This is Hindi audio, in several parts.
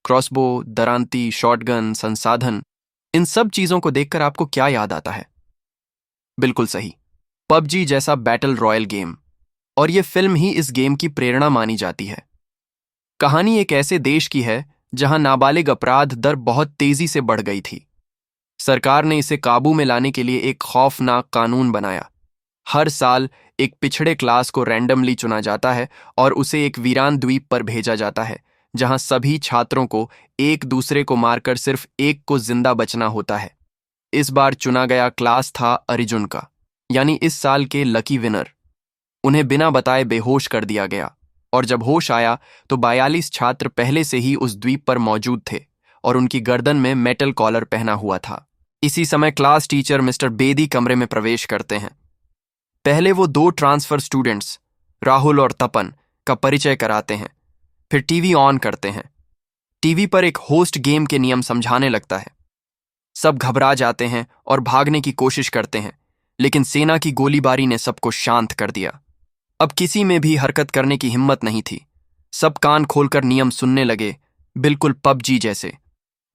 क्रॉसबो, दरांती, शॉटगन, संसाधन, इन सब चीजों को देखकर आपको क्या याद आता है? बिल्कुल सही, पबजी जैसा बैटल रॉयल गेम। और ये फिल्म ही इस गेम की प्रेरणा मानी जाती है। कहानी एक ऐसे देश की है जहां नाबालिग अपराध दर बहुत तेजी से बढ़ गई थी। सरकार ने इसे काबू में लाने के लिए एक खौफनाक कानून बनाया। हर साल एक पिछड़े क्लास को रैंडमली चुना जाता है और उसे एक वीरान द्वीप पर भेजा जाता है जहां सभी छात्रों को एक दूसरे को मारकर सिर्फ एक को जिंदा बचना होता है। इस बार चुना गया क्लास था अर्जुन का, यानी इस साल के लकी विनर। उन्हें बिना बताए बेहोश कर दिया गया और जब होश आया तो 42 छात्र पहले से ही उस द्वीप पर मौजूद थे और उनकी गर्दन में मेटल कॉलर पहना हुआ था। इसी समय क्लास टीचर मिस्टर बेदी कमरे में प्रवेश करते हैं। पहले वो दो ट्रांसफर स्टूडेंट्स, राहुल और तपन, का परिचय कराते हैं। फिर टीवी ऑन करते हैं। टीवी पर एक होस्ट गेम के नियम समझाने लगता है। सब घबरा जाते हैं और भागने की कोशिश करते हैं, लेकिन सेना की गोलीबारी ने सबको शांत कर दिया। अब किसी में भी हरकत करने की हिम्मत नहीं थी। सब कान खोलकर नियम सुनने लगे, बिल्कुल पबजी जैसे।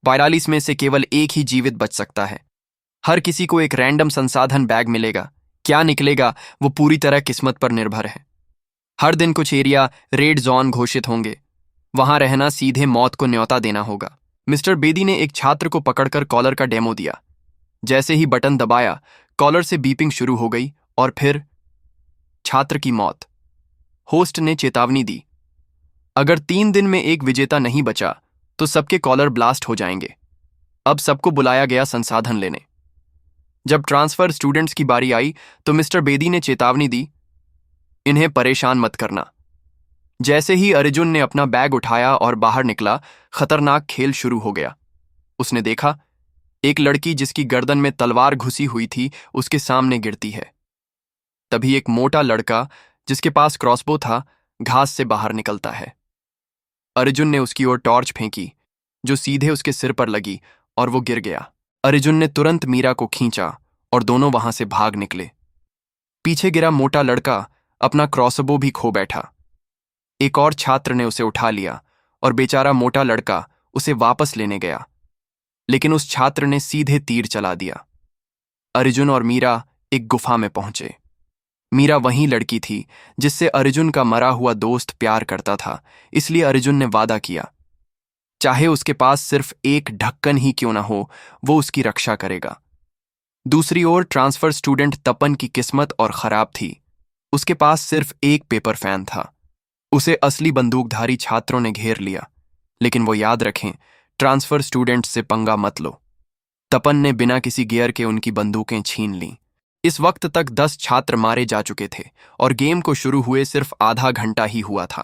42 में से केवल एक ही जीवित बच सकता है। हर किसी को एक रैंडम संसाधन बैग मिलेगा। क्या निकलेगा वो पूरी तरह किस्मत पर निर्भर है। हर दिन कुछ एरिया रेड जोन घोषित होंगे। वहां रहना सीधे मौत को न्योता देना होगा। मिस्टर बेदी ने एक छात्र को पकड़कर कॉलर का डेमो दिया। जैसे ही बटन दबाया, कॉलर से बीपिंग शुरू हो गई और फिर छात्र की मौत। होस्ट ने चेतावनी दी, अगर 3 दिन में एक विजेता नहीं बचा तो सबके कॉलर ब्लास्ट हो जाएंगे। अब सबको बुलाया गया संसाधन लेने। जब ट्रांसफर स्टूडेंट्स की बारी आई तो मिस्टर बेदी ने चेतावनी दी, इन्हें परेशान मत करना। जैसे ही अर्जुन ने अपना बैग उठाया और बाहर निकला, खतरनाक खेल शुरू हो गया। उसने देखा, एक लड़की जिसकी गर्दन में तलवार घुसी हुई थी उसके सामने गिरती है। तभी एक मोटा लड़का जिसके पास क्रॉसबो था घास से बाहर निकलता है। अर्जुन ने उसकी ओर टॉर्च फेंकी जो सीधे उसके सिर पर लगी और वो गिर गया। अर्जुन ने तुरंत मीरा को खींचा और दोनों वहां से भाग निकले। पीछे गिरा मोटा लड़का अपना क्रॉसबो भी खो बैठा। एक और छात्र ने उसे उठा लिया और बेचारा मोटा लड़का उसे वापस लेने गया, लेकिन उस छात्र ने सीधे तीर चला दिया। अर्जुन और मीरा एक गुफा में पहुंचे। मीरा वही लड़की थी जिससे अर्जुन का मरा हुआ दोस्त प्यार करता था, इसलिए अर्जुन ने वादा किया, चाहे उसके पास सिर्फ एक ढक्कन ही क्यों ना हो, वो उसकी रक्षा करेगा। दूसरी ओर ट्रांसफर स्टूडेंट तपन की किस्मत और खराब थी। उसके पास सिर्फ एक पेपर फैन था। उसे असली बंदूकधारी छात्रों ने घेर लिया, लेकिन वो याद रखें, ट्रांसफर स्टूडेंट से पंगा मत लो। तपन ने बिना किसी गियर के उनकी बंदूकें छीन लीं। इस वक्त तक 10 छात्र मारे जा चुके थे और गेम को शुरू हुए सिर्फ आधा घंटा ही हुआ था।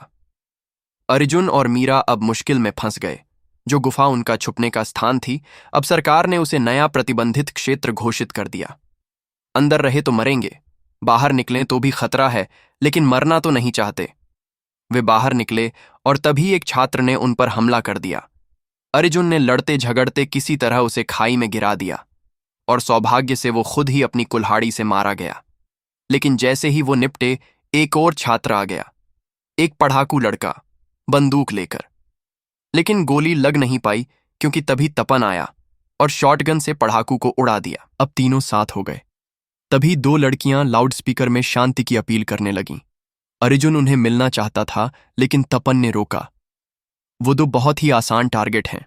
अर्जुन और मीरा अब मुश्किल में फंस गए। जो गुफा उनका छुपने का स्थान थी, अब सरकार ने उसे नया प्रतिबंधित क्षेत्र घोषित कर दिया। अंदर रहे तो मरेंगे, बाहर निकलें तो भी खतरा है, लेकिन मरना तो नहीं चाहते। वे बाहर निकले और तभी एक छात्र ने उन पर हमला कर दिया। अर्जुन ने लड़ते झगड़ते किसी तरह उसे खाई में गिरा दिया और सौभाग्य से वो खुद ही अपनी कुल्हाड़ी से मारा गया। लेकिन जैसे ही वो निपटे, एक और छात्र आ गया, एक पढ़ाकू लड़का, बंदूक लेकर। लेकिन गोली लग नहीं पाई क्योंकि तभी तपन आया और शॉटगन से पढ़ाकू को उड़ा दिया। अब तीनों साथ हो गए। तभी 2 लड़कियां लाउडस्पीकर में शांति की अपील करने लगीं। अर्जुन उन्हें मिलना चाहता था, लेकिन तपन ने रोका। वो 2 बहुत ही आसान टारगेट हैं।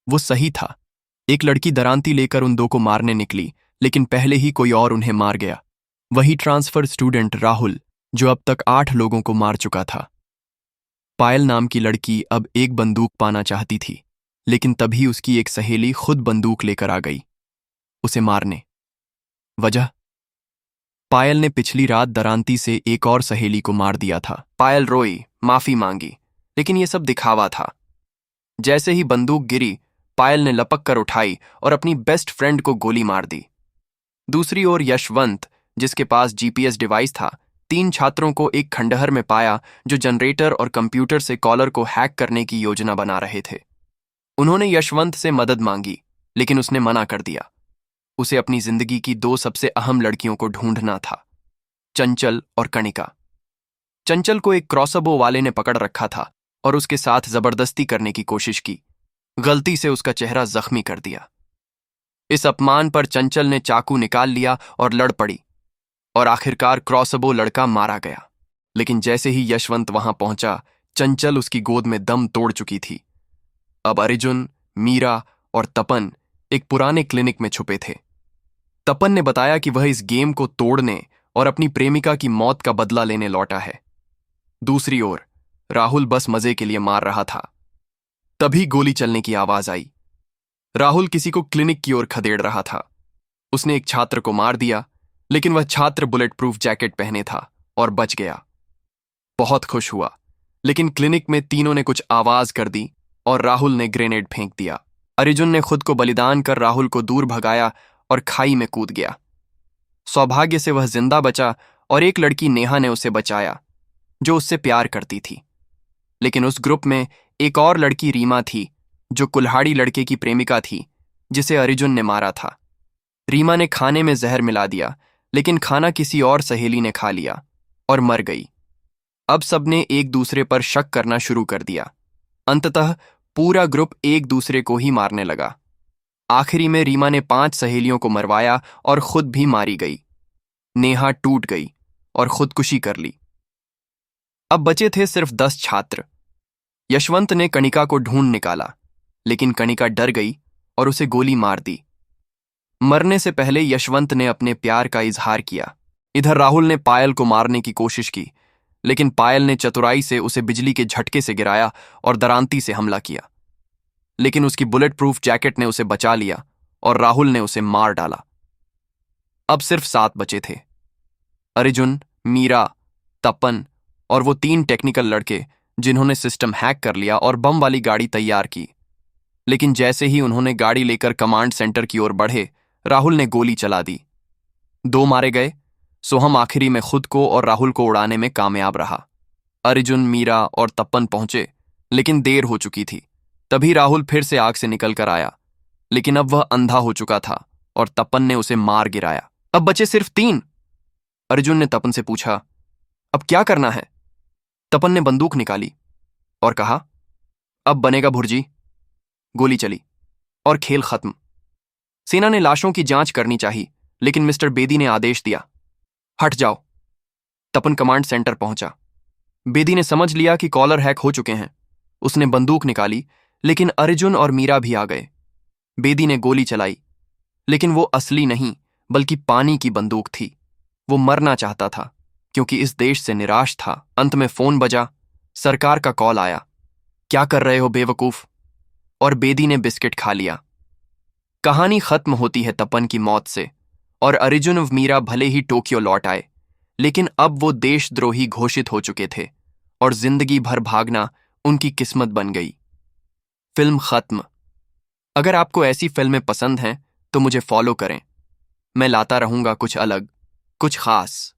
वो सही था। एक लड़की दरांती लेकर उन 2 को मारने निकली, लेकिन पहले ही कोई और उन्हें मार गया। वही ट्रांसफर स्टूडेंट राहुल, जो अब तक 8 लोगों को मार चुका था। पायल नाम की लड़की अब एक बंदूक पाना चाहती थी, लेकिन तभी उसकी एक सहेली खुद बंदूक लेकर आ गई उसे मारने। वजह, पायल ने पिछली रात दरांती से एक और सहेली को मार दिया था। पायल रोई, माफी मांगी, लेकिन यह सब दिखावा था। जैसे ही बंदूक गिरी, पायल ने लपक कर उठाई और अपनी बेस्ट फ्रेंड को गोली मार दी। दूसरी ओर यशवंत, जिसके पास जीपीएस डिवाइस था, 3 छात्रों को एक खंडहर में पाया जो जनरेटर और कंप्यूटर से कॉलर को हैक करने की योजना बना रहे थे। उन्होंने यशवंत से मदद मांगी, लेकिन उसने मना कर दिया। उसे अपनी जिंदगी की 2 सबसे अहम लड़कियों को ढूंढना था, चंचल और कणिका। चंचल को एक क्रॉसबो वाले ने पकड़ रखा था और उसके साथ जबरदस्ती करने की कोशिश की, गलती से उसका चेहरा जख्मी कर दिया। इस अपमान पर चंचल ने चाकू निकाल लिया और लड़ पड़ी, और आखिरकार क्रॉसबो लड़का मारा गया। लेकिन जैसे ही यशवंत वहां पहुंचा, चंचल उसकी गोद में दम तोड़ चुकी थी। अब अर्जुन, मीरा और तपन एक पुराने क्लिनिक में छुपे थे। तपन ने बताया कि वह इस गेम को तोड़ने और अपनी प्रेमिका की मौत का बदला लेने लौटा है। दूसरी ओर राहुल बस मजे के लिए मार रहा था। तभी गोली चलने की आवाज आई। राहुल किसी को क्लिनिक की ओर खदेड़ रहा था। उसने एक छात्र को मार दिया, लेकिन वह छात्र बुलेट प्रूफ जैकेट पहने था और बच गया। बहुत खुश हुआ, लेकिन क्लिनिक में तीनों ने कुछ आवाज कर दी और राहुल ने ग्रेनेड फेंक दिया। अर्जुन ने खुद को बलिदान कर राहुल को दूर भगाया और खाई में कूद गया। सौभाग्य से वह जिंदा बचा और एक लड़की नेहा ने उसे बचाया, जो उससे प्यार करती थी। लेकिन उस ग्रुप में एक और लड़की रीमा थी, जो कुल्हाड़ी लड़के की प्रेमिका थी, जिसे अर्जुन ने मारा था। रीमा ने खाने में जहर मिला दिया, लेकिन खाना किसी और सहेली ने खा लिया और मर गई। अब सबने एक दूसरे पर शक करना शुरू कर दिया। अंततः पूरा ग्रुप एक दूसरे को ही मारने लगा। आखिरी में रीमा ने 5 सहेलियों को मरवाया और खुद भी मारी गई। नेहा टूट गई और खुदकुशी कर ली। अब बचे थे सिर्फ 10 छात्र। यशवंत ने कणिका को ढूंढ निकाला, लेकिन कणिका डर गई और उसे गोली मार दी। मरने से पहले यशवंत ने अपने प्यार का इजहार किया। इधर राहुल ने पायल को मारने की कोशिश की, लेकिन पायल ने चतुराई से उसे बिजली के झटके से गिराया और दरांती से हमला किया। लेकिन उसकी बुलेट प्रूफ जैकेट ने उसे बचा लिया और राहुल ने उसे मार डाला। अब सिर्फ 7 बचे थे। अर्जुन, मीरा, तपन और वो 3 टेक्निकल लड़के, जिन्होंने सिस्टम हैक कर लिया और बम वाली गाड़ी तैयार की। लेकिन जैसे ही उन्होंने गाड़ी लेकर कमांड सेंटर की ओर बढ़े, राहुल ने गोली चला दी। 2 मारे गए। सोहम आखिरी में खुद को और राहुल को उड़ाने में कामयाब रहा। अर्जुन, मीरा और तपन पहुंचे, लेकिन देर हो चुकी थी। तभी राहुल फिर से आग से निकल कर आया, लेकिन अब वह अंधा हो चुका था और तपन ने उसे मार गिराया। अब बचे सिर्फ 3। अर्जुन ने तपन से पूछा, अब क्या करना है? तपन ने बंदूक निकाली और कहा, अब बनेगा भुर्जी। गोली चली और खेल खत्म। सेना ने लाशों की जांच करनी चाहिए, लेकिन मिस्टर बेदी ने आदेश दिया, हट जाओ। तपन कमांड सेंटर पहुंचा। बेदी ने समझ लिया कि कॉलर हैक हो चुके हैं। उसने बंदूक निकाली, लेकिन अर्जुन और मीरा भी आ गए। बेदी ने गोली चलाई, लेकिन वो असली नहीं, बल्कि पानी की बंदूक थी। वो मरना चाहता था, क्योंकि इस देश से निराश था। अंत में फोन बजा। सरकार का कॉल आया। क्या कर रहे हो बेवकूफ? और बेदी ने बिस्किट खा लिया। कहानी खत्म होती है तपन की मौत से, और अर्जुन और मीरा भले ही टोक्यो लौट आए, लेकिन अब वो देशद्रोही घोषित हो चुके थे और जिंदगी भर भागना उनकी किस्मत बन गई। फिल्म खत्म। अगर आपको ऐसी फिल्में पसंद हैं तो मुझे फॉलो करें। मैं लाता रहूंगा कुछ अलग, कुछ खास।